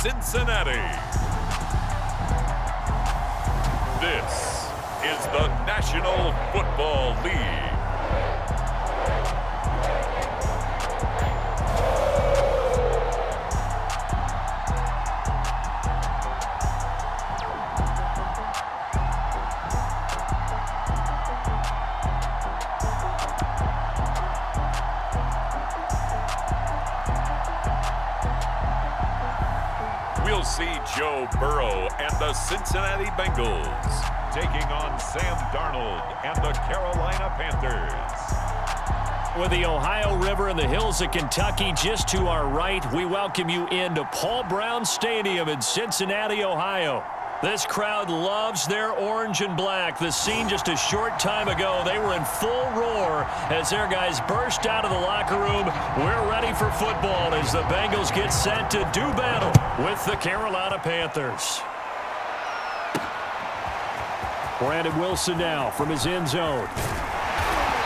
Cincinnati. This is the National Football League. We'll see Joe Burrow and the Cincinnati Bengals taking on Sam Darnold and the Carolina Panthers. With the Ohio River and the hills of Kentucky just to our right, we welcome you into Paul Brown Stadium in Cincinnati, Ohio. This crowd loves their orange and black. The scene just a short time ago, they were in full roar as their guys burst out of the locker room. We're ready for football as the Bengals get set to do battle with the Carolina Panthers. Brandon Wilson now from his end zone.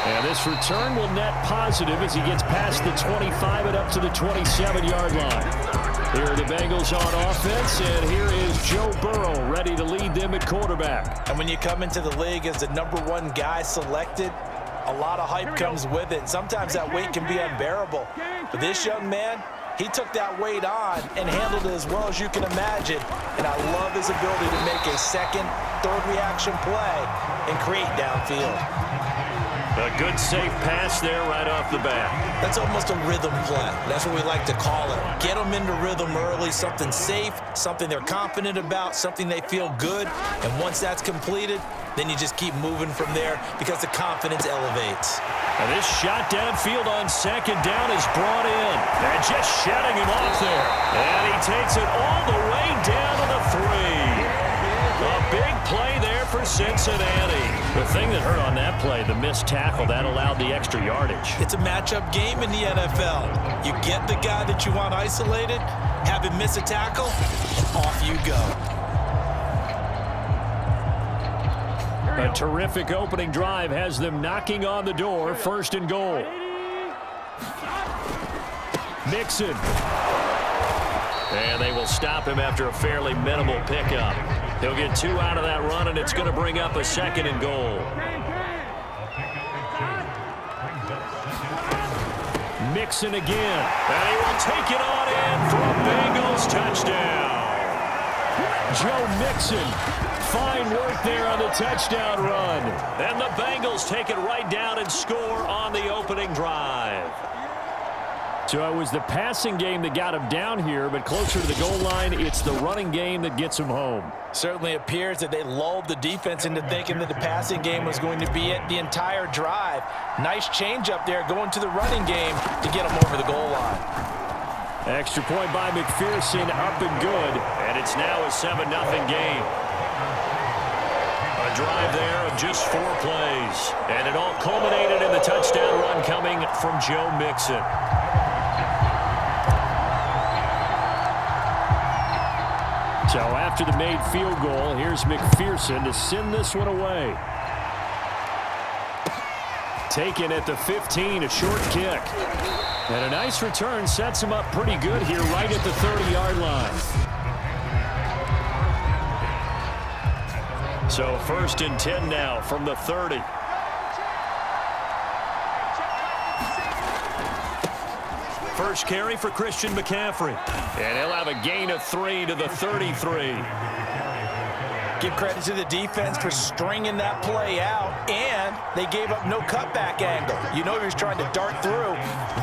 And this return will net positive as he gets past the 25 and up to the 27-yard line. Here are the Bengals on offense, and here is Joe Burrow ready to lead them at quarterback. And when you come into the league as the #1 guy selected, a lot of hype comes with it. Sometimes that weight can be unbearable. But this young man, he took that weight on and handled it as well as you can imagine. And I love his ability to make a second, third reaction play and create downfield. A good, safe pass there right off the bat. That's almost a rhythm play. That's what we like to call it. Get them into rhythm early, something safe, something they're confident about, something they feel good. And once that's completed, then you just keep moving from there because the confidence elevates. And this shot downfield on second down is brought in. And just shutting him off there. And he takes it all the way down to the 3. A big play there for Cincinnati. The thing that hurt on that play, the missed tackle, that allowed the extra yardage. It's a matchup game in the NFL. You get the guy that you want isolated, have him miss a tackle, off you go. A terrific opening drive has them knocking on the door. First and goal. Mixon. And they will stop him after a fairly minimal pickup. He'll get 2 out of that run, and it's going to bring up a second and goal. Mixon again. And he will take it on in for a Bengals touchdown. Joe Mixon. Fine work there on the touchdown run. And the Bengals take it right down and score on the opening drive. So it was the passing game that got him down here, but closer to the goal line, it's the running game that gets him home. Certainly appears that they lulled the defense into thinking that the passing game was going to be it the entire drive. Nice change up there going to the running game to get him over the goal line. Extra point by McPherson, up and good, and it's now a 7-0 game. A drive there of just 4 plays, and it all culminated in the touchdown run coming from Joe Mixon. So after the made field goal, here's McPherson to send this one away. Taken at the 15, a short kick. And a nice return sets him up pretty good here right at the 30-yard line. So 1st and 10 now from the 30. First carry for Christian McCaffrey. And he'll have a gain of 3 to the 33. Give credit to the defense for stringing that play out, and they gave up no cutback angle. You know he was trying to dart through.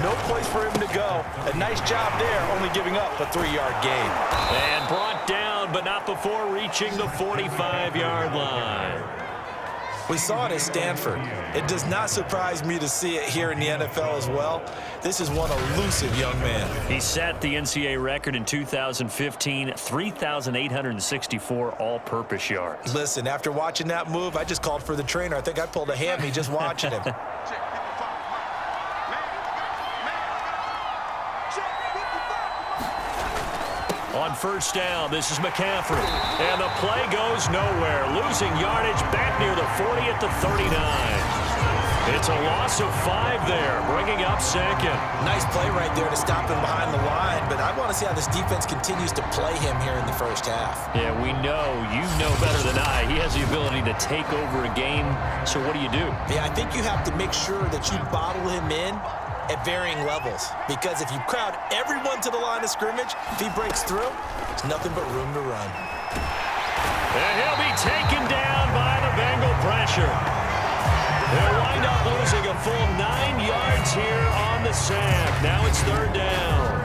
No place for him to go. A nice job there, only giving up a 3-yard gain. And brought down, but not before reaching the 45-yard line. We saw it at Stanford. It does not surprise me to see it here in the NFL as well. This is one elusive young man. He set the NCAA record in 2015, 3,864 all-purpose yards. Listen, after watching that move, I just called for the trainer. I think I pulled a hammy just watching him. On first down, this is McCaffrey. And the play goes nowhere. Losing yardage back near the 40 at the 39. It's a loss of 5 there, bringing up second. Nice play right there to stop him behind the line, but I want to see how this defense continues to play him here in the first half. Yeah, we know, you know better than I, he has the ability to take over a game, so what do you do? Yeah, I think you have to make sure that you bottle him in at varying levels, because if you crowd everyone to the line of scrimmage, if he breaks through, there's nothing but room to run. And he'll be taken down by the Bengal pressure. They'll wind up losing a full 9 yards here on the sack. Now it's 3rd down.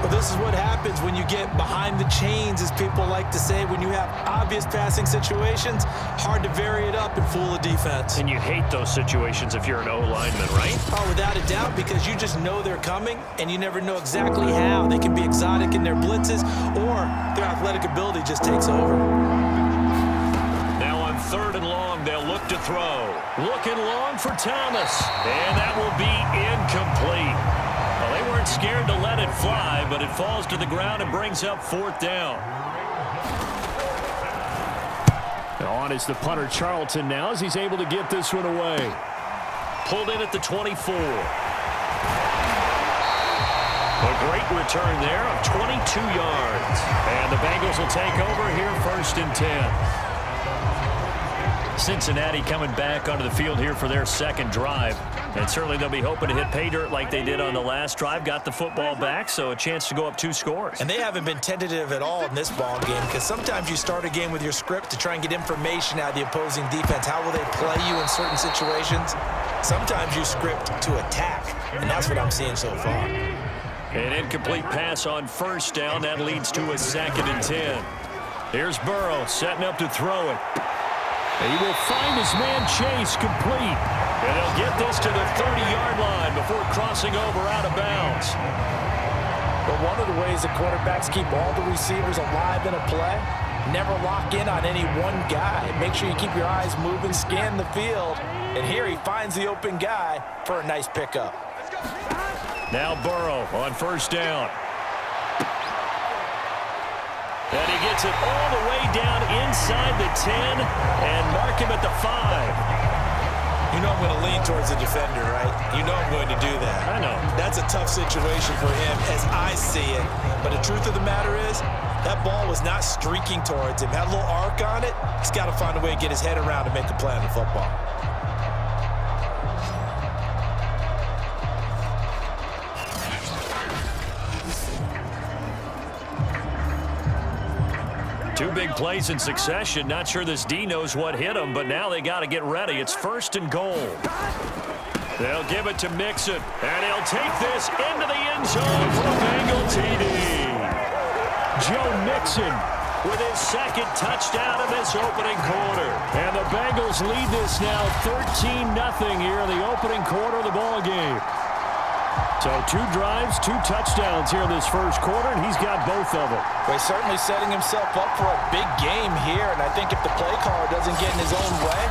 Well, this is what happens when you get behind the chains, as people like to say. When you have obvious passing situations, hard to vary it up and fool a defense. And you hate those situations if you're an O-lineman, right? Oh, without a doubt, because you just know they're coming, and you never know exactly how. They can be exotic in their blitzes, or their athletic ability just takes over. Now on 3rd and long, they'll look to throw. Looking long for Thomas, and that will be incomplete. Well, they weren't scared to let it fly, but it falls to the ground and brings up 4th down. On is the punter Charlton now as he's able to get this one away. Pulled in at the 24. A great return there of 22 yards. And the Bengals will take over here 1st and 10. Cincinnati coming back onto the field here for their 2nd drive. And certainly they'll be hoping to hit pay dirt like they did on the last drive. Got the football back, so a chance to go up 2 scores. And they haven't been tentative at all in this ball game, because sometimes you start a game with your script to try and get information out of the opposing defense. How will they play you in certain situations? Sometimes you script to attack, and that's what I'm seeing so far. An incomplete pass on 1st down. That leads to a 2nd and 10. Here's Burrow setting up to throw it. And he will find his man Chase complete. And he'll get this to the 30-yard line before crossing over out of bounds. But one of the ways that quarterbacks keep all the receivers alive in a play, never lock in on any one guy. Make sure you keep your eyes moving, scan the field. And here he finds the open guy for a nice pickup. Now Burrow on 1st down. And he gets it all the way down inside the 10 and mark him at the 5. You know I'm going to lean towards the defender, right? You know I'm going to do that. I know. That's a tough situation for him as I see it. But the truth of the matter is, that ball was not streaking towards him. Had a little arc on it. He's got to find a way to get his head around to make a play on the football. Two big plays in succession. Not sure this D knows what hit him, but now they got to get ready. It's 1st and goal. They'll give it to Mixon, and he'll take this into the end zone for a Bengal TD. Joe Mixon with his 2nd touchdown of this opening quarter. And the Bengals lead this now 13-0 here in the opening quarter of the ball game. So 2 drives, 2 touchdowns here in this 1st quarter, and he's got both of them. Well, he's certainly setting himself up for a big game here, and I think if the play caller doesn't get in his own way,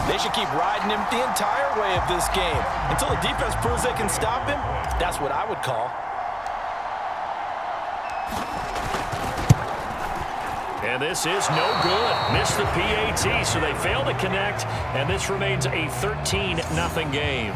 they should keep riding him the entire way of this game. Until the defense proves they can stop him, that's what I would call. And this is no good. Missed the PAT, so they fail to connect, and this remains a 13-0 game.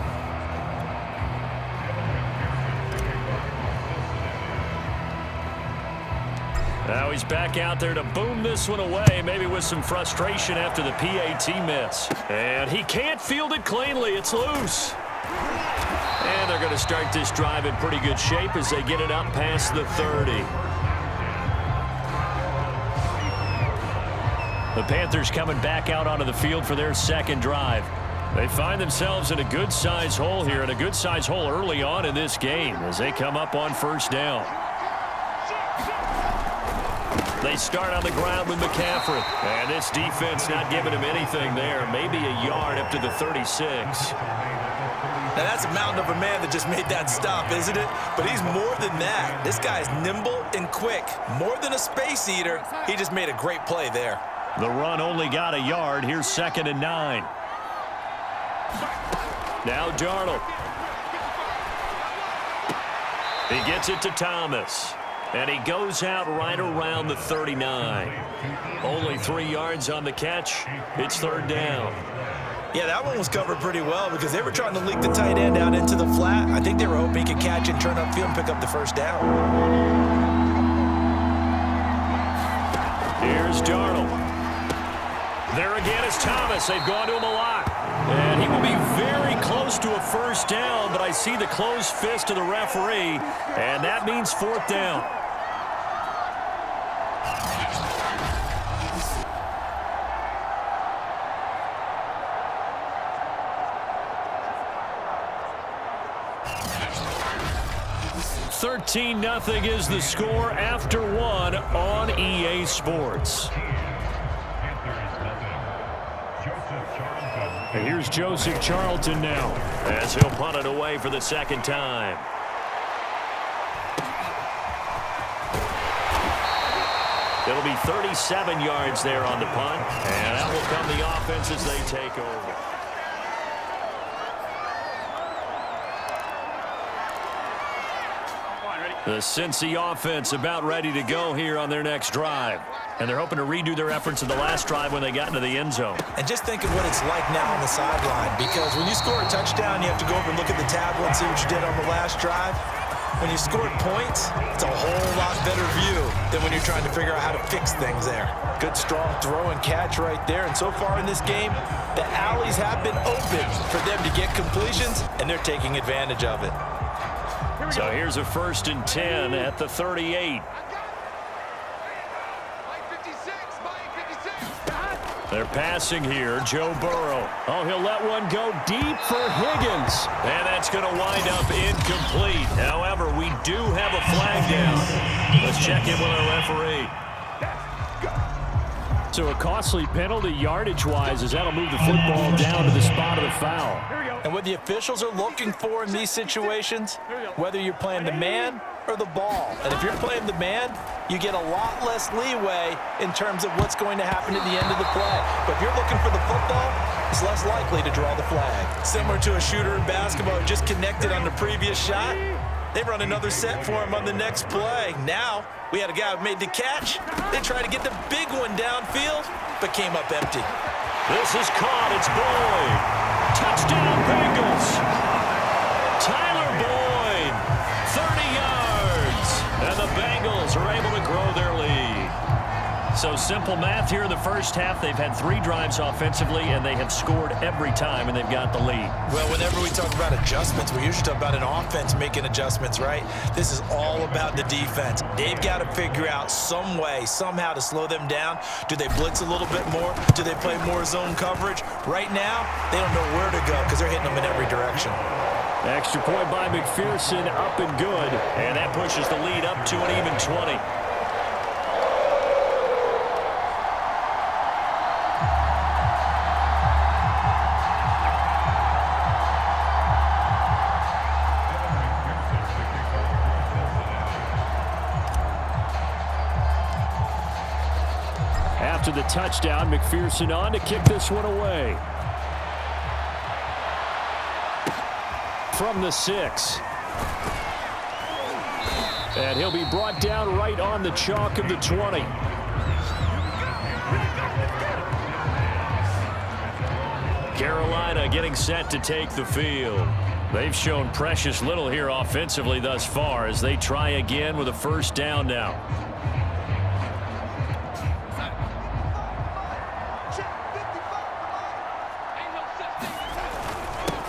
Now he's back out there to boom this one away, maybe with some frustration after the PAT miss. And he can't field it cleanly. It's loose. And they're going to start this drive in pretty good shape as they get it up past the 30. The Panthers coming back out onto the field for their 2nd drive. They find themselves in a good-sized hole here, and a good-sized hole early on in this game as they come up on 1st down. They start on the ground with McCaffrey. And this defense not giving him anything there. Maybe a yard up to the 36. Now that's a mountain of a man that just made that stop, isn't it? But he's more than that. This guy's nimble and quick. More than a space eater. He just made a great play there. The run only got a yard. Here's 2nd and 9. Now Darnold. He gets it to Thomas. And he goes out right around the 39. Only 3 yards on the catch. It's 3rd down. Yeah, that one was covered pretty well because they were trying to leak the tight end out into the flat. I think they were hoping he could catch and turn upfield and pick up the first down. Here's Darnold. There again is Thomas. They've gone to him a lot. And he will be very close to a first down, but I see the closed fist of the referee, and that means fourth down. $13-0 is the score after one on EA Sports. And here's Joseph Charlton now, as he'll punt it away for the second time. It'll be 37 yards there on the punt, and that will come the offense as they take over. The Cincy offense about ready to go here on their next drive. And they're hoping to redo their efforts in the last drive when they got into the end zone. And just think of what it's like now on the sideline, because when you score a touchdown, you have to go over and look at the tablet and see what you did on the last drive. When you scored points, it's a whole lot better view than when you're trying to figure out how to fix things there. Good, strong throw and catch right there. And so far in this game, the alleys have been open for them to get completions, and they're taking advantage of it. So here's a 1st and 10 at the 38. They're passing here, Joe Burrow. Oh, he'll let one go deep for Higgins. And that's going to wind up incomplete. However, we do have a flag down. Let's check in with our referee. So a costly penalty yardage-wise as that'll move the football down to the spot of the foul. And what the officials are looking for in these situations, whether you're playing the man or the ball. And if you're playing the man, you get a lot less leeway in terms of what's going to happen at the end of the play. But if you're looking for the football, it's less likely to draw the flag. Similar to a shooter in basketball who just connected on the previous shot, they run another set for him on the next play. Now, we had a guy who made the catch. They tried to get the big one downfield, but came up empty. This is caught. It's Boyd. Touchdown, Bengals. Tyler Boyd, 30 yards. And the Bengals are able to grow their lead. So simple math here in the first half. They've had 3 drives offensively, and they have scored every time, and they've got the lead. Well, whenever we talk about adjustments, we usually talk about an offense making adjustments, right? This is all about the defense. They've got to figure out some way, somehow to slow them down. Do they blitz a little bit more? Do they play more zone coverage? Right now, they don't know where to go because they're hitting them in every direction. Extra point by McPherson, up and good. And that pushes the lead up to an even 20. After the touchdown, McPherson on to kick this one away. From the 6. And he'll be brought down right on the chalk of the 20. Carolina getting set to take the field. They've shown precious little here offensively thus far as they try again with a first down now.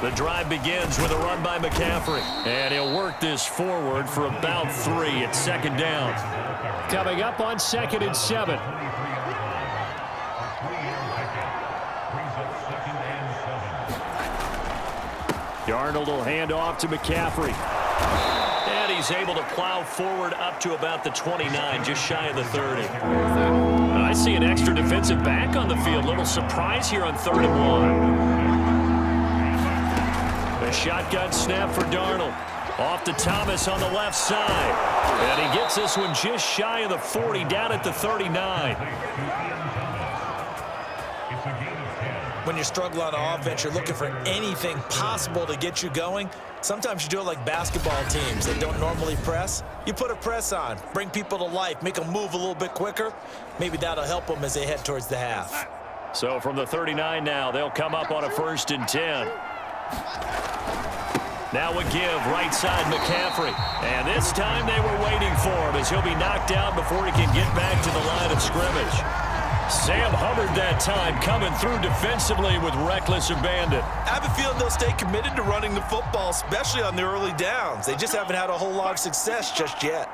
The drive begins with a run by McCaffrey. And he'll work this forward for about 3 at second down. Coming up on 2nd and 7. Darnold will hand off to McCaffrey. And he's able to plow forward up to about the 29, just shy of the 30. And I see an extra defensive back on the field. Little surprise here on 3rd and 1. A shotgun snap for Darnold. Off to Thomas on the left side. And he gets this one just shy of the 40, down at the 39. When you struggle on offense, you're looking for anything possible to get you going. Sometimes you do it like basketball teams that don't normally press. You put a press on, bring people to life, make them move a little bit quicker. Maybe that'll help them as they head towards the half. So from the 39 now, they'll come up on a 1st and 10. Now a give, right side McCaffrey. And this time they were waiting for him as he'll be knocked down before he can get back to the line of scrimmage. Sam Hubbard that time coming through defensively with reckless abandon. I have a feeling they'll stay committed to running the football, especially on the early downs. They just haven't had a whole lot of success just yet.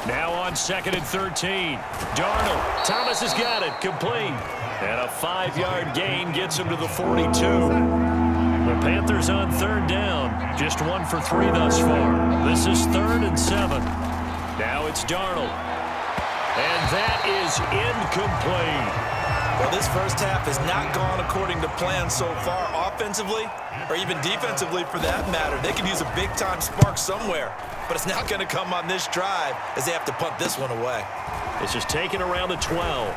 Now on 2nd and 13. Darnold. Thomas has got it. Complete. And a 5-yard gain gets him to the 42. The Panthers on 3rd down. Just 1 for 3 thus far. This is 3rd and 7. Now it's Darnold. And that is incomplete. Well, this first half has not gone according to plan so far offensively or even defensively for that matter. They could use a big-time spark somewhere, but it's not going to come on this drive as they have to punt this one away. This is taken around the 12.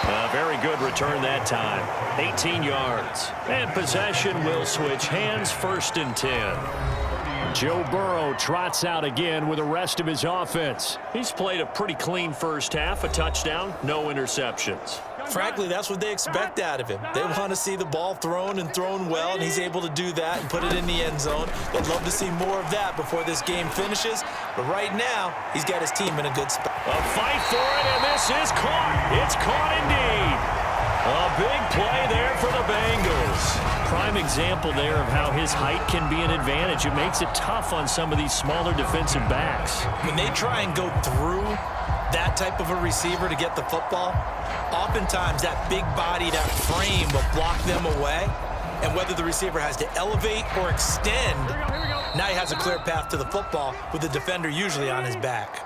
A very good return that time. 18 yards. And possession will switch hands, 1st and 10. Joe Burrow trots out again with the rest of his offense. He's played a pretty clean first half, a touchdown, no interceptions. Frankly, that's what they expect out of him. They want to see the ball thrown and thrown well, and he's able to do that and put it in the end zone. They'd love to see more of that before this game finishes, but right now, he's got his team in a good spot. A fight for it, and this is caught. It's caught indeed. A big play there for the Bengals. Prime example there of how his height can be an advantage. It makes it tough on some of these smaller defensive backs. When they try and go through that type of a receiver to get the football, oftentimes that big body, that frame will block them away. And whether the receiver has to elevate or extend, now he has a clear path to the football with the defender usually on his back.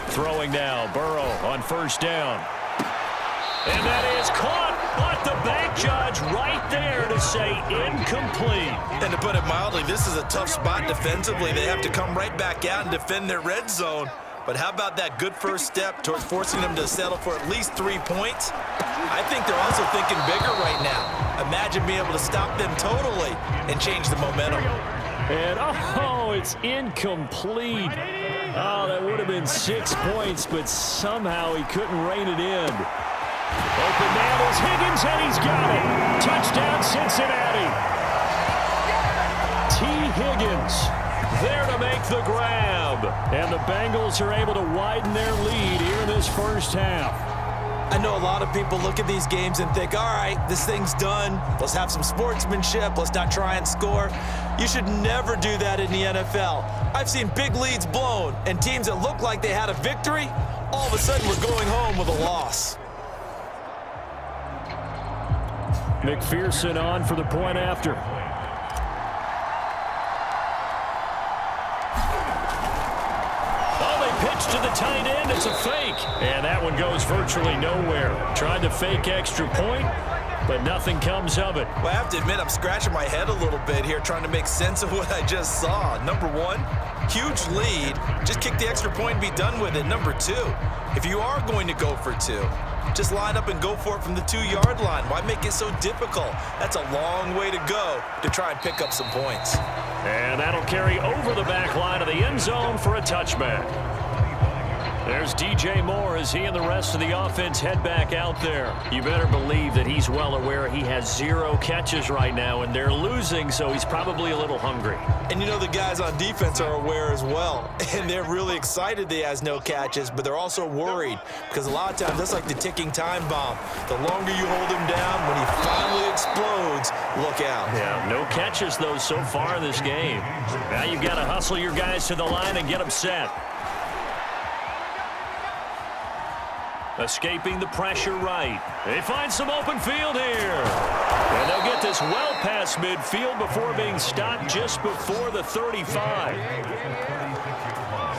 Throwing now, Burrow on 1st down. And that is caught, but the bank judge right there to say incomplete. And to put it mildly, this is a tough spot defensively. They have to come right back out and defend their red zone. But how about that good first step towards forcing them to settle for at least 3 points? I think they're also thinking bigger right now. Imagine being able to stop them totally and change the momentum. And, oh, it's incomplete. Oh, that would have been 6 points, but somehow he couldn't rein it in. Open man is Higgins, and he's got it. Touchdown, Cincinnati. T. Higgins there to make the grab. And the Bengals are able to widen their lead here in this first half. I know a lot of people look at these games and think, all right, this thing's done. Let's have some sportsmanship. Let's not try and score. You should never do that in the NFL. I've seen big leads blown, and teams that look like they had a victory, all of a sudden we're going home with a loss. McPherson on for the point after. Pitch to the tight end. It's a fake. And that one goes virtually nowhere. Tried to fake extra point, but nothing comes of it. Well, I have to admit, I'm scratching my head a little bit here trying to make sense of what I just saw. Number one, huge lead. Just kick the extra point and be done with it. Number two, if you are going to go for 2, just line up and go for it from the 2-yard line. Why make it so difficult? That's a long way to go to try and pick up some points. And that'll carry over the back line of the end zone for a touchback. There's DJ Moore as he and the rest of the offense head back out there. You better believe that he's well aware he has 0 catches right now, and they're losing, so he's probably a little hungry. And you know the guys on defense are aware as well, and they're really excited that he has no catches, but they're also worried because a lot of times that's like the ticking time bomb. The longer you hold him down, when he finally explodes, look out. Yeah, no catches, though, so far in this game. Now you've got to hustle your guys to the line and get them set. Escaping the pressure right. They find some open field here. And they'll get this well past midfield before being stopped just before the 35.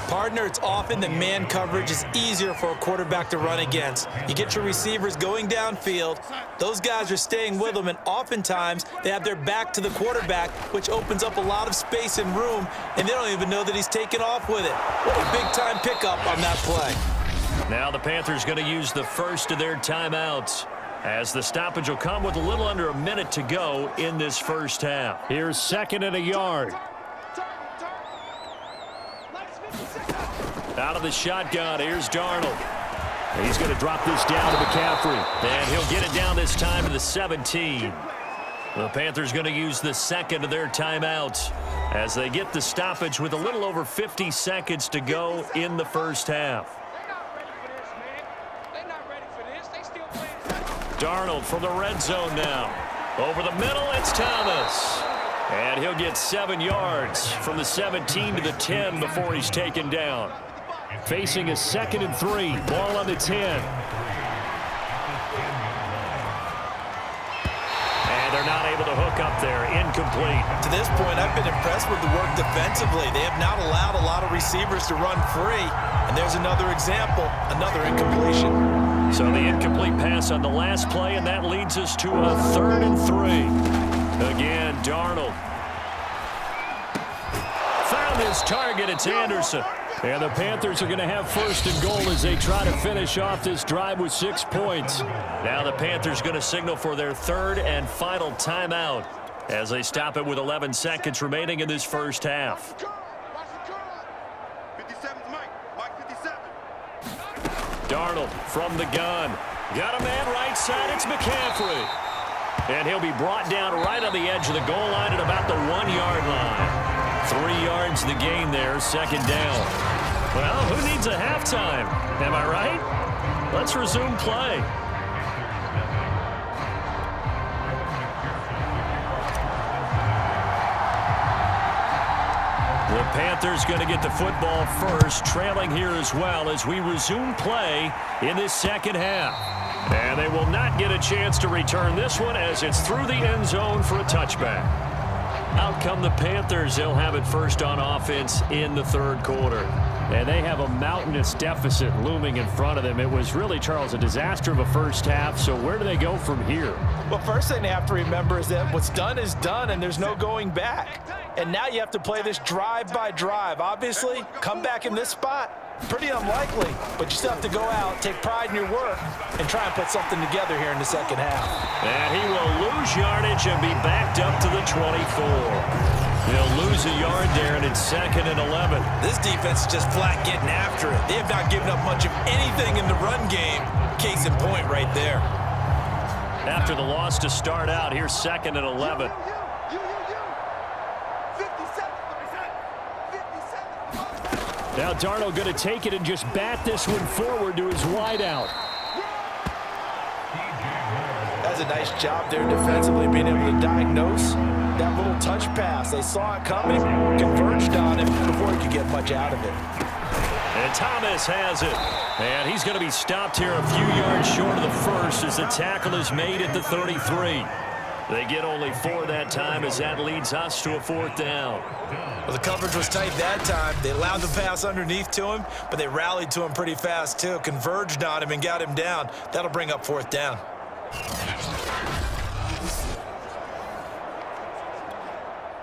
Partner, it's often that man coverage is easier for a quarterback to run against. You get your receivers going downfield. Those guys are staying with them, and oftentimes they have their back to the quarterback, which opens up a lot of space and room, and they don't even know that he's taken off with it. What a big-time pickup on that play. Now the Panthers going to use the first of their timeouts, as the stoppage will come with a little under a minute to go in this first half. Here's 2nd and a yard. Out of the shotgun, here's Darnold. He's going to drop this down to McCaffrey. And he'll get it down this time to the 17. The Panthers going to use the second of their timeouts as they get the stoppage with a little over 50 seconds to go in the first half. Darnold from the red zone now. Over the middle, it's Thomas. And he'll get 7 yards from the 17 to the 10 before he's taken down. Facing a 2nd and 3. Ball on the 10. And they're not able to hook up there. Incomplete. To this point, I've been impressed with the work defensively. They have not allowed a lot of receivers to run free. And there's another example, another incompletion. So the incomplete pass on the last play, and that leads us to a 3rd and 3. Again, Darnold. Found his target. It's Anderson. And the Panthers are going to have 1st and goal as they try to finish off this drive with 6 points. Now the Panthers going to signal for their 3rd and final timeout as they stop it with 11 seconds remaining in this first half. Darnold from the gun. Got a man right side. It's McCaffrey. And he'll be brought down right on the edge of the goal line at about the 1-yard line. 3 yards the gain there, 2nd down. Well, who needs a halftime? Am I right? Let's resume play. The Panthers going to get the football first, trailing here as well as we resume play in this second half. And they will not get a chance to return this one as it's through the end zone for a touchback. Out come the Panthers. They'll have it first on offense in the 3rd quarter. And they have a mountainous deficit looming in front of them. It was really, Charles, a disaster of a first half. So where do they go from here? Well, first thing they have to remember is that what's done is done, and there's no going back. And now you have to play this drive by drive. Obviously, come back in this spot, pretty unlikely. But you still have to go out, take pride in your work, and try and put something together here in the second half. And he will lose yardage and be backed up to the 24. He'll lose a yard there, and it's 2nd and 11. This defense is just flat getting after it. They have not given up much of anything in the run game. Case in point right there. After the loss to start out, here's 2nd and 11. Now Darnold going to take it and just bat this one forward to his wideout. That's a nice job there defensively, being able to diagnose that little touch pass. They saw it coming, converged on him before he could get much out of it. And Thomas has it. And he's going to be stopped here a few yards short of the first as the tackle is made at the 33. They get only 4 that time as that leads us to a 4th down. Well, the coverage was tight that time. They allowed the pass underneath to him, but they rallied to him pretty fast too, converged on him and got him down. That'll bring up 4th down.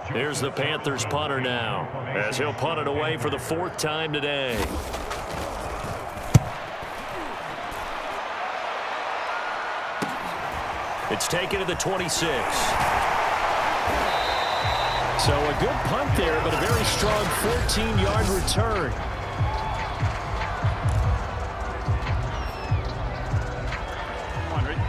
Here's the Panthers punter now, as he'll punt it away for the 4th time today. It's taken to the 26. So a good punt there, but a very strong 14-yard return.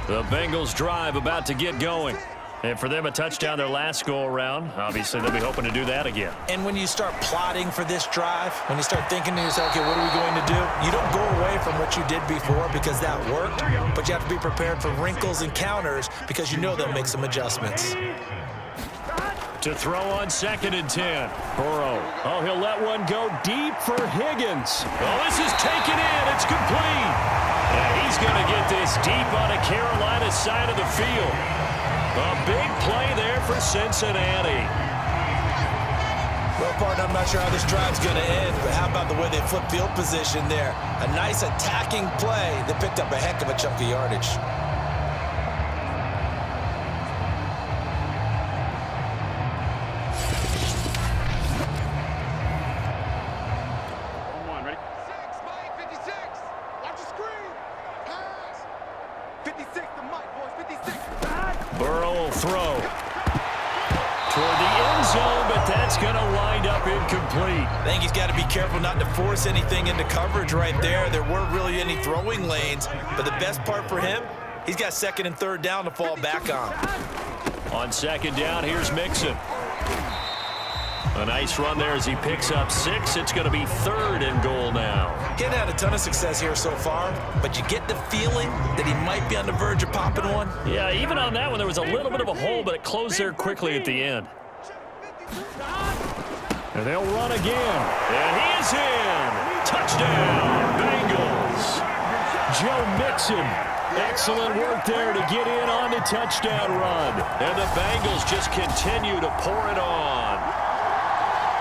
The Bengals drive about to get going. And for them, a touchdown their last go-around. Obviously, they'll be hoping to do that again. And when you start plotting for this drive, when you start thinking to yourself, okay, what are we going to do? You don't go away from what you did before because that worked, but you have to be prepared for wrinkles and counters because you know they'll make some adjustments. To throw on 2nd and 10. Burrow. Oh, he'll let one go deep for Higgins. Oh, this is taken in. It's complete. And he's going to get this deep on a Carolina side of the field. A big play there for Cincinnati. Well, partner, I'm not sure how this drive's going to end, but how about the way they flip field position there? A nice attacking play that picked up a heck of a chunk of yardage. Burrow will throw toward the end zone, but that's going to wind up incomplete. I think he's got to be careful not to force anything into coverage right there. There weren't really any throwing lanes, but the best part for him, he's got second and third down to fall back on. On second down, here's Mixon. A nice run there as he picks up 6. It's going to be 3rd and goal now. He hadn't had a ton of success here so far, but you get the feeling that he might be on the verge of popping one. Yeah, even on that one, there was a little bit of a hole, but it closed there quickly at the end. And they'll run again. And he is in. Touchdown, Bengals. Joe Mixon. Excellent work there to get in on the touchdown run. And the Bengals just continue to pour it on.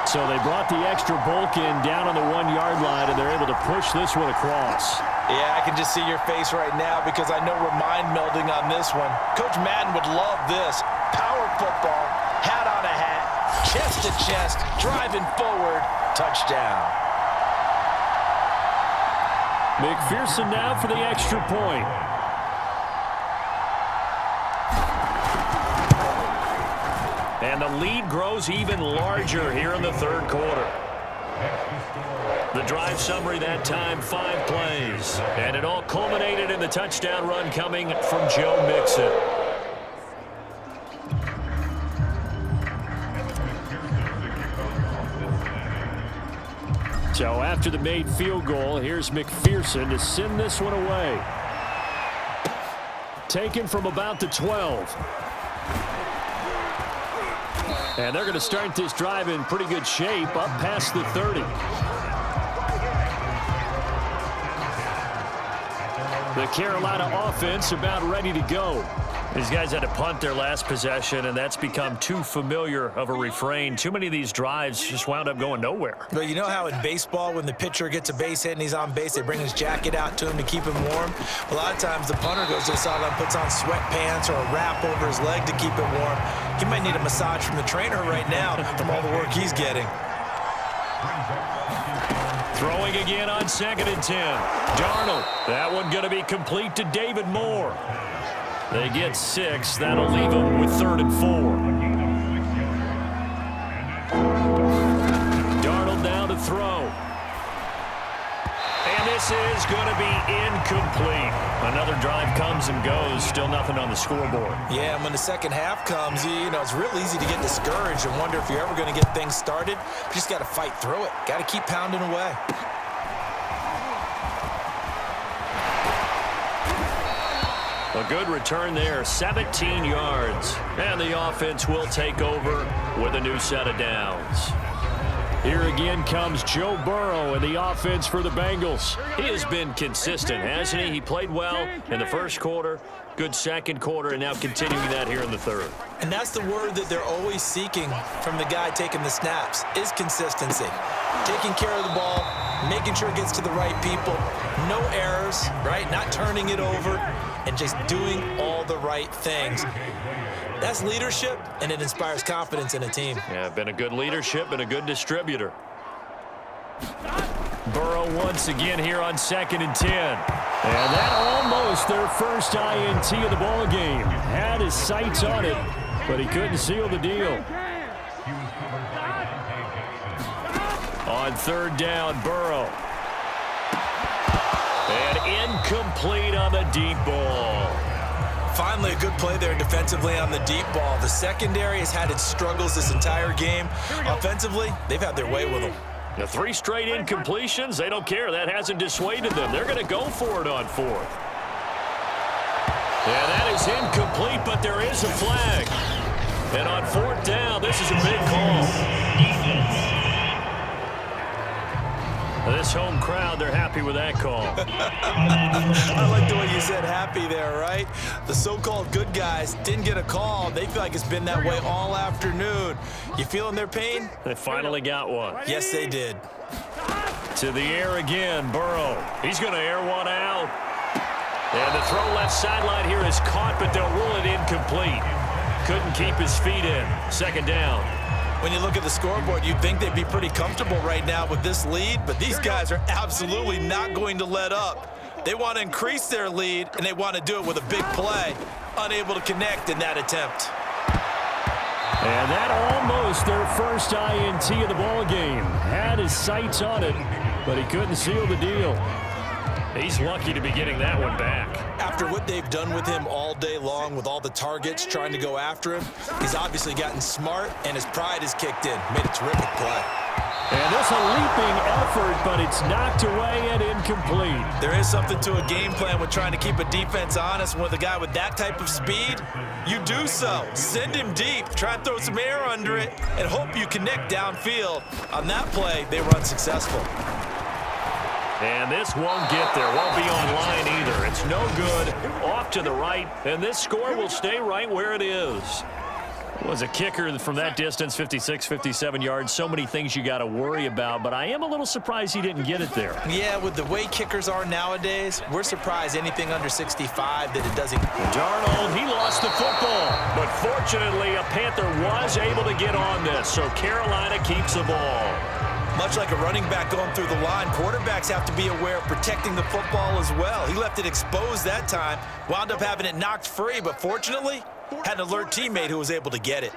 So they brought the extra bulk in down on the 1-yard line, and they're able to push this one across. Yeah, I can just see your face right now because I know we're mind melding on this one. Coach Madden would love this. Power football, hat on a hat, chest to chest, driving forward, touchdown. McPherson now for the extra point. And the lead grows even larger here in the 3rd quarter. The drive summary that time, 5 plays. And it all culminated in the touchdown run coming from Joe Mixon. So after the made field goal, here's McPherson to send this one away. Taken from about the 12. And they're going to start this drive in pretty good shape, up past the 30. The Carolina offense about ready to go. These guys had to punt their last possession, and that's become too familiar of a refrain. Too many of these drives just wound up going nowhere. But you know how in baseball, when the pitcher gets a base hit and he's on base, they bring his jacket out to him to keep him warm? A lot of times the punter goes to the sideline, puts on sweatpants or a wrap over his leg to keep him warm. He might need a massage from the trainer right now from all the work he's getting. Throwing again on 2nd and 10. Darnold, that one going to be complete to David Moore. They get 6. That'll leave them with 3rd and 4. Darnold now to throw. And this is going to be incomplete. Another drive comes and goes. Still nothing on the scoreboard. Yeah, and when the second half comes, you know, it's real easy to get discouraged and wonder if you're ever going to get things started. You just got to fight through it. Got to keep pounding away. A good return there, 17 yards. And the offense will take over with a new set of downs. Here again comes Joe Burrow and the offense for the Bengals. He has been consistent, hasn't he? He played well in the 1st quarter, good 2nd quarter, and now continuing that here in the 3rd. And that's the word that they're always seeking from the guy taking the snaps, is consistency. Taking care of the ball, making sure it gets to the right people, no errors, right? Not turning it over, and just doing all the right things. That's leadership, and it inspires confidence in a team. Yeah, been a good leadership and a good distributor. Burrow once again here on 2nd and 10. And that almost their first INT of the ball game. Had his sights on it, but he couldn't seal the deal. On 3rd down, Burrow. And incomplete on the deep ball. Finally, a good play there defensively on the deep ball. The secondary has had its struggles this entire game. Offensively, they've had their way with them. The 3 straight incompletions, they don't care. That hasn't dissuaded them. They're going to go for it on 4th. Yeah, that is incomplete, but there is a flag. And on 4th down, this is a big call. This home crowd, they're happy with that call. I like the way you said happy there, right? The so-called good guys didn't get a call. They feel like it's been that way all afternoon. You feeling their pain? They finally got one. Yes, they did. To the air again, Burrow. He's going to air one out. And the throw left sideline here is caught, but they'll rule it incomplete. Couldn't keep his feet in. Second down. When you look at the scoreboard, you'd think they'd be pretty comfortable right now with this lead, but these guys are absolutely not going to let up. They want to increase their lead, and they want to do it with a big play. Unable to connect in that attempt. And that almost their first INT of the ball game. Had his sights on it, but he couldn't seal the deal. He's lucky to be getting that one back. After what they've done with him all day long with all the targets trying to go after him, he's obviously gotten smart, and his pride has kicked in. Made a terrific play. And there's a leaping effort, but it's knocked away and incomplete. There is something to a game plan with trying to keep a defense honest. With a guy with that type of speed, you do so. Send him deep, try and throw some air under it, and hope you connect downfield. On that play, they were unsuccessful. And this won't get there. Won't be online either. It's no good. Off to the right, and this score will stay right where it is. Was a kicker from that distance, 56, 57 yards. So many things you got to worry about, but I am a little surprised he didn't get it there. Yeah, with the way kickers are nowadays, we're surprised anything under 65 that it doesn't. Darnold, he lost the football, but fortunately a Panther was able to get on this, so Carolina keeps the ball. Much like a running back going through the line, quarterbacks have to be aware of protecting the football as well. He left it exposed that time, wound up having it knocked free, but fortunately, had an alert teammate who was able to get it.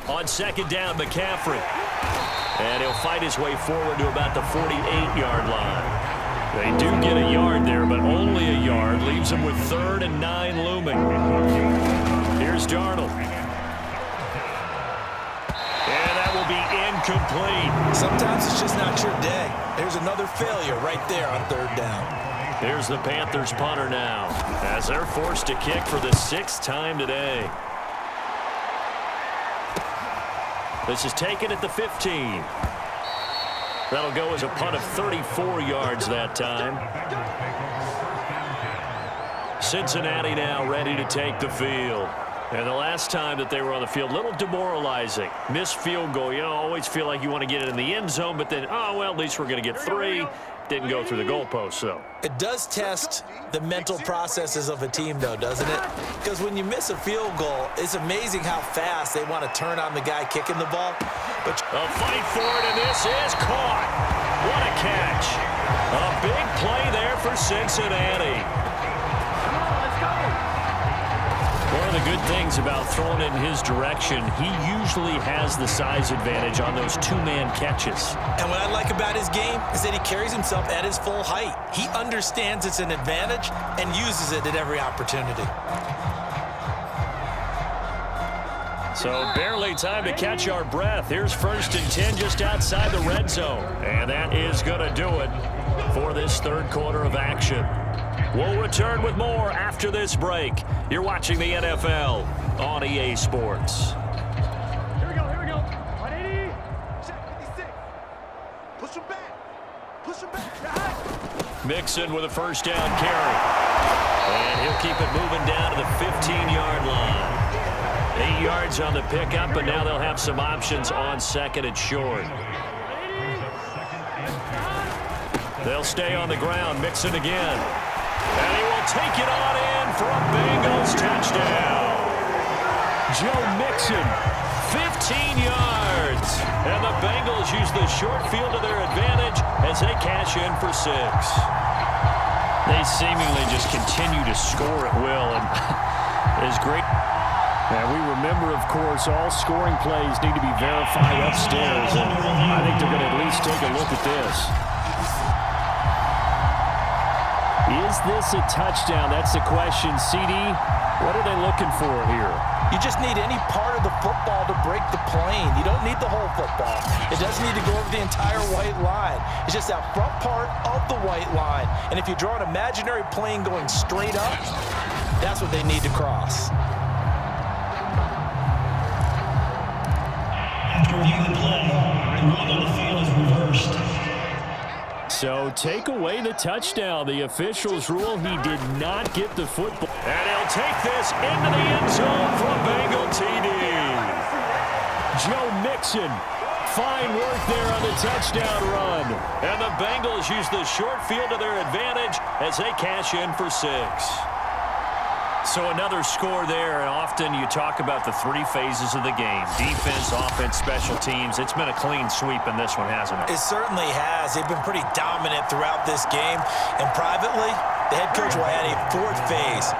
On second down, McCaffrey. And he'll fight his way forward to about the 48-yard line. They do get a yard there, but only a yard. Leaves them with 3rd and 9 looming. Here's Darnold. And that will be incomplete. Sometimes it's just not your day. There's another failure right there on 3rd down. Here's the Panthers punter now, as they're forced to kick for the 6th time today. This is taken at the 15. That'll go as a punt of 34 yards that time. Cincinnati now ready to take the field. And the last time that they were on the field, a little demoralizing. Missed field goal. You know, always feel like you want to get it in the end zone, but then, oh, well, at least we're going to get 3. Didn't go through the goalpost, though. It does test the mental processes of a team, though, doesn't it? Because when you miss a field goal, it's amazing how fast they want to turn on the guy kicking the ball. But a fight for it, and this is caught. What a catch. A big play there for Cincinnati. One of the good things about throwing it in his direction, he usually has the size advantage on those 2-man catches. And what I like about his game is that he carries himself at his full height. He understands it's an advantage and uses it at every opportunity. So barely time to catch our breath. Here's 1st and 10 just outside the red zone. And that is going to do it for this 3rd quarter of action. We'll return with more after this break. You're watching the NFL on EA Sports. Here we go. 180. 56. Push him back. Mixon with a 1st down carry. And he'll keep it moving down to the 15-yard line. 8 yards on the pickup, but now they'll have some options on 2nd and short. They'll stay on the ground. Mixon again. And he will take it on in for a Bengals touchdown. Joe Mixon, 15 yards. And the Bengals use the short field to their advantage as they cash in for 6. They seemingly just continue to score at will, and it's great. And we remember, of course, all scoring plays need to be verified upstairs, and I think they're going to at least take a look at this. Is this a touchdown? That's the question. CD, what are they looking for here? You just need any part of the football to break the plane. You don't need the whole football. It doesn't need to go over the entire white line. It's just that front part of the white line. And if you draw an imaginary plane going straight up, that's what they need to cross. After reviewing the play, the rule on the field is reversed. So take away the touchdown. The officials rule he did not get the football. And he'll take this into the end zone for a Bengal TD. Joe Mixon. Fine work there on the touchdown run. And the Bengals use the short field to their advantage as they cash in for 6. So another score there, and often you talk about the 3 phases of the game. Defense, offense, special teams. It's been a clean sweep in this one, hasn't it? It certainly has. They've been pretty dominant throughout this game. And privately, the head coach will add a 4th phase.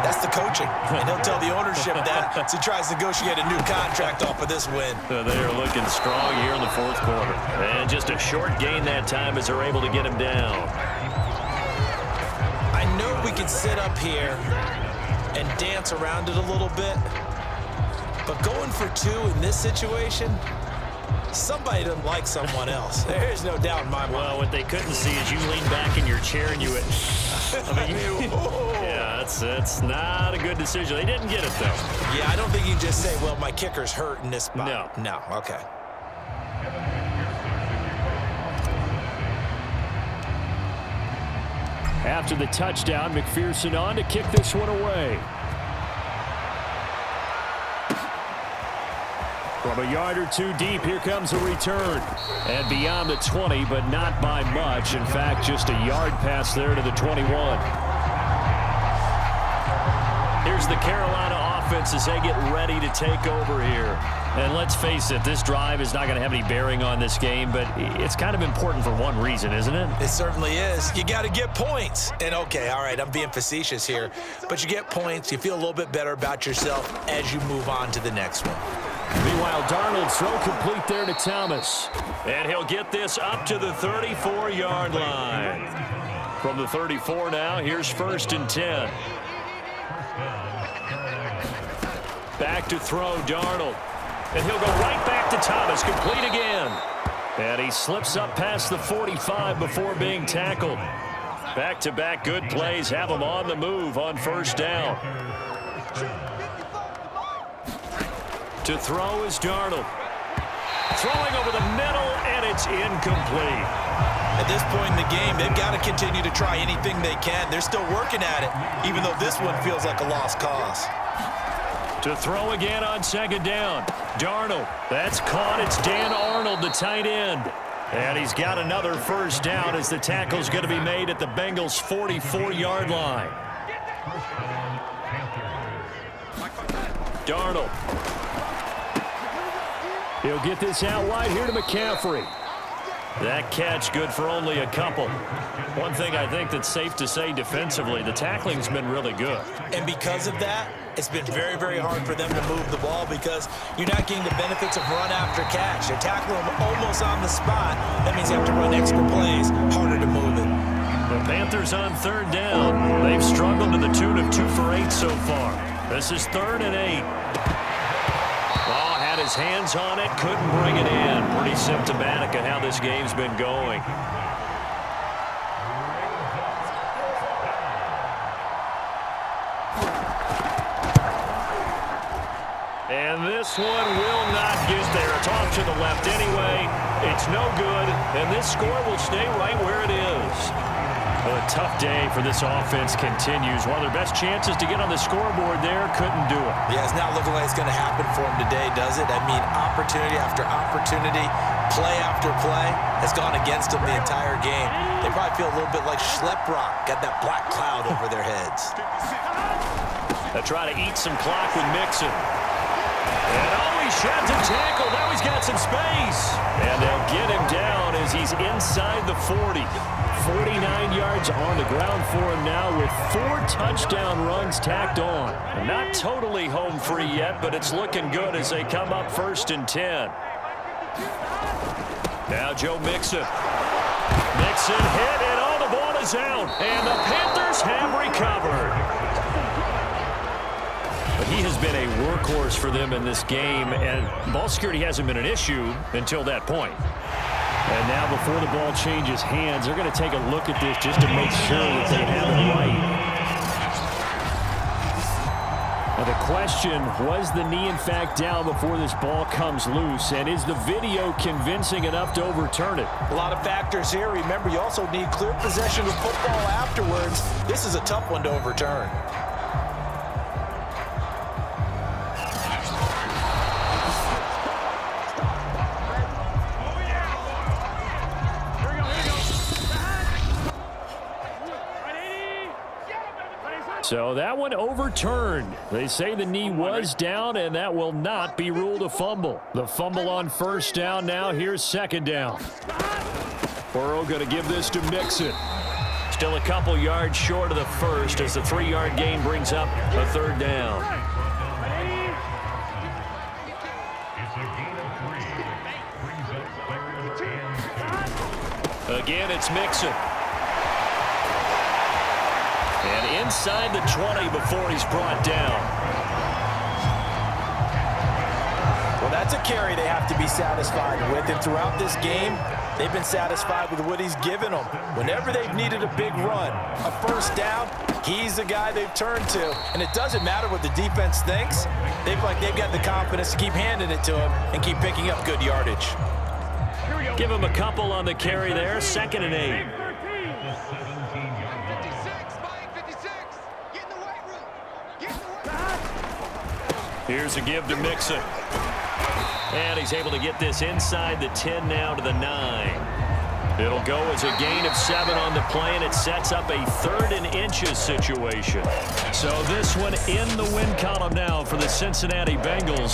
That's the coaching. And he'll tell the ownership that as he tries to negotiate a new contract off of this win. So they are looking strong here in the 4th quarter. And just a short gain that time as they're able to get him down. I know we can sit up here and dance around it a little bit, but going for 2 in this situation, somebody doesn't like someone else. There's no doubt in my mind. Well, what they couldn't see is you leaned back in your chair and you went, yeah, that's not a good decision. They didn't get it, though. Yeah, I don't think you can just say, well, my kicker's hurt in this spot. No, okay. After the touchdown, McPherson on to kick this one away. From a yard or 2 deep, here comes a return. And beyond the 20, but not by much. In fact, just a yard pass there to the 21. Here's the Carolina offense as they get ready to take over here. And let's face it, this drive is not going to have any bearing on this game, but it's kind of important for one reason, isn't it? It certainly is. You got to get points. And okay, all right, I'm being facetious here, but you get points, you feel a little bit better about yourself as you move on to the next one. Meanwhile, Darnold throw complete there to Thomas. And he'll get this up to the 34-yard line. From the 34 now, here's 1st and 10. Back to throw, Darnold. And he'll go right back to Thomas, complete again. And he slips up past the 45 before being tackled. Back-to-back good plays have him on the move on 1st down. To throw is Darnold. Throwing over the middle, and it's incomplete. At this point in the game, they've got to continue to try anything they can. They're still working at it, even though this one feels like a lost cause. To throw again on 2nd down. Darnold. That's caught. It's Dan Arnold, the tight end. And he's got another 1st down as the tackle's going to be made at the Bengals' 44-yard line. Darnold. He'll get this out wide here to McCaffrey. That catch good for only a couple. One thing I think that's safe to say defensively, the tackling's been really good. And because of that, it's been very, very hard for them to move the ball because you're not getting the benefits of run after catch. You're tackling them almost on the spot. That means you have to run extra plays, harder to move it. The Panthers on 3rd down. They've struggled to the tune of 2 for 8 so far. This is 3rd and 8. Had his hands on it, couldn't bring it in. Pretty symptomatic of how this game's been going. And this one will not get there. It's off to the left anyway. It's no good, and this score will stay right where it is. Well, a tough day for this offense continues. One of their best chances to get on the scoreboard there, couldn't do it. Yeah, it's not looking like it's going to happen for them today, does it? I mean, opportunity after opportunity, play after play has gone against them the entire game. They probably feel a little bit like Schleprock, got that black cloud over their heads. They'll try to eat some clock with Mixon. And he sheds a tackle. Now he's got some space. And they'll get him down as he's inside the 40. 49 yards on the ground for him now with 4 touchdown runs tacked on. And not totally home free yet, but it's looking good as they come up 1st and 10. Now Joe Mixon. Mixon hit, and all the ball is out. And the Panthers have recovered. But he has been a workhorse for them in this game, and ball security hasn't been an issue until that point. And now before the ball changes hands, they're going to take a look at this just to make sure that they have it right. And The question, was the knee in fact down before this ball comes loose? And is the video convincing enough to overturn it? A lot of factors here. Remember, you also need clear possession of football afterwards. This is a tough one to overturn. So that one overturned. They say the knee was down, and that will not be ruled a fumble. The fumble on first down now. Here's second down. Burrow going to give this to Mixon. Still a couple yards short of the first as the 3-yard gain brings up a third down. Again, it's Mixon. And inside the 20 before he's brought down. Well, that's a carry they have to be satisfied with. And throughout this game, they've been satisfied with what he's given them. Whenever they've needed a big run, a first down, he's the guy they've turned to. And it doesn't matter what the defense thinks. They've got the confidence to keep handing it to him and keep picking up good yardage. Give him a couple on the carry there. 2nd and 8. Here's a give to Mixon. And he's able to get this inside the 10 now to the 9. It'll go as a gain of 7 on the play, and it sets up a 3rd and inches situation. So this one in the win column now for the Cincinnati Bengals.